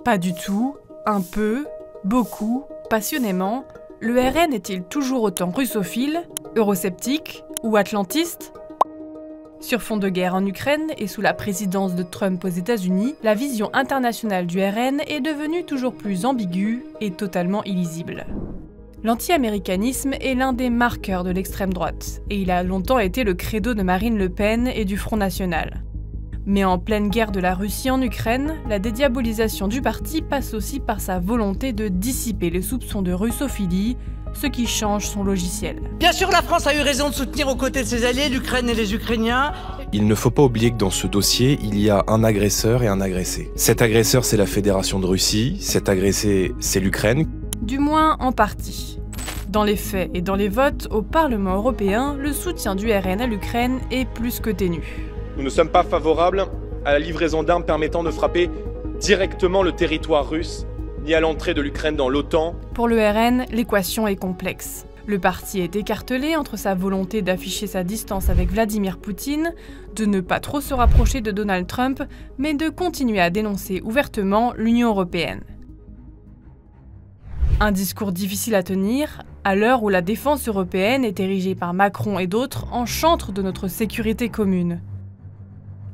Pas du tout, un peu, beaucoup, passionnément, le RN est-il toujours autant russophile, eurosceptique ou atlantiste ? Sur fond de guerre en Ukraine et sous la présidence de Trump aux États-Unis, la vision internationale du RN est devenue toujours plus ambiguë et totalement illisible. L'anti-américanisme est l'un des marqueurs de l'extrême droite, et il a longtemps été le credo de Marine Le Pen et du Front National. Mais en pleine guerre de la Russie en Ukraine, la dédiabolisation du parti passe aussi par sa volonté de dissiper les soupçons de russophilie, ce qui change son logiciel. Bien sûr, la France a eu raison de soutenir aux côtés de ses alliés l'Ukraine et les Ukrainiens. Il ne faut pas oublier que dans ce dossier, il y a un agresseur et un agressé. Cet agresseur, c'est la Fédération de Russie, cet agressé, c'est l'Ukraine. Du moins en partie. Dans les faits et dans les votes, au Parlement européen, le soutien du RN à l'Ukraine est plus que ténu. Nous ne sommes pas favorables à la livraison d'armes permettant de frapper directement le territoire russe, ni à l'entrée de l'Ukraine dans l'OTAN. Pour le RN, l'équation est complexe. Le parti est écartelé entre sa volonté d'afficher sa distance avec Vladimir Poutine, de ne pas trop se rapprocher de Donald Trump, mais de continuer à dénoncer ouvertement l'Union européenne. Un discours difficile à tenir, à l'heure où la défense européenne est érigée par Macron et d'autres en chantre de notre sécurité commune.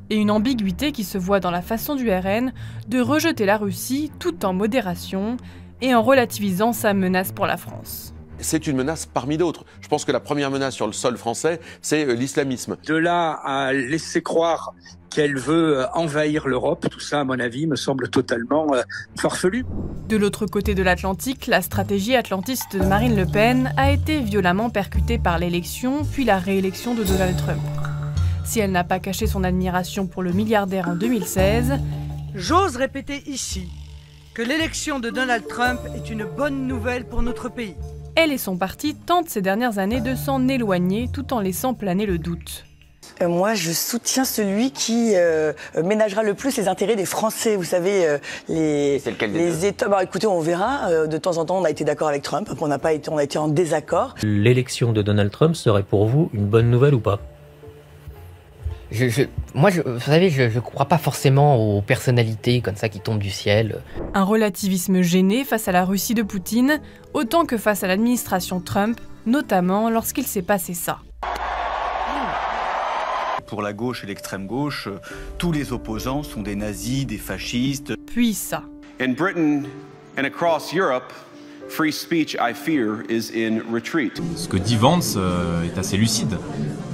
Et une ambiguïté qui se voit dans la façon du RN de rejeter la Russie tout en modération et en relativisant sa menace pour la France. C'est une menace parmi d'autres. Je pense que la première menace sur le sol français, c'est l'islamisme. De là à laisser croire qu'elle veut envahir l'Europe, tout ça, à mon avis, me semble totalement farfelu. De l'autre côté de l'Atlantique, la stratégie atlantiste de Marine Le Pen a été violemment percutée par l'élection puis la réélection de Donald Trump. Si elle n'a pas caché son admiration pour le milliardaire en 2016, j'ose répéter ici que l'élection de Donald Trump est une bonne nouvelle pour notre pays. Elle et son parti tentent ces dernières années de s'en éloigner tout en laissant planer le doute. Moi, je soutiens celui qui ménagera le plus les intérêts des Français. Vous savez, les États... Bah, écoutez, on verra. De temps en temps, on a été d'accord avec Trump. Après, on a été en désaccord. L'élection de Donald Trump serait pour vous une bonne nouvelle ou pas ? Vous savez, je ne crois pas forcément aux personnalités comme ça qui tombent du ciel. Un relativisme gêné face à la Russie de Poutine, autant que face à l'administration Trump, notamment lorsqu'il s'est passé ça. Pour la gauche et l'extrême gauche, tous les opposants sont des nazis, des fascistes. Puis ça. In Britain and across Europe, free speech, I fear, is in retreat. Ce que dit Vance est assez lucide.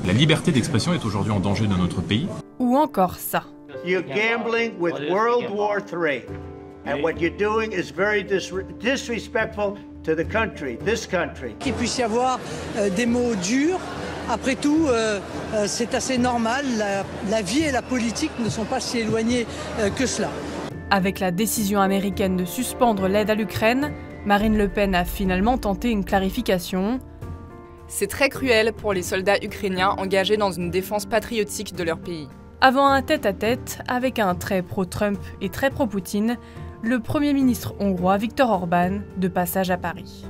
La liberté d'expression est aujourd'hui en danger dans notre pays. Ou encore ça. You're gambling with World War III. And what you're doing is very disrespectful to the country, this country. Qu'il puisse y avoir des mots durs. Après tout, c'est assez normal. La vie et la politique ne sont pas si éloignées que cela. Avec la décision américaine de suspendre l'aide à l'Ukraine, Marine Le Pen a finalement tenté une clarification. C'est très cruel pour les soldats ukrainiens engagés dans une défense patriotique de leur pays. Avant un tête-à-tête avec un très pro-Trump et très pro-Poutine, le Premier ministre hongrois Viktor Orbán de passage à Paris.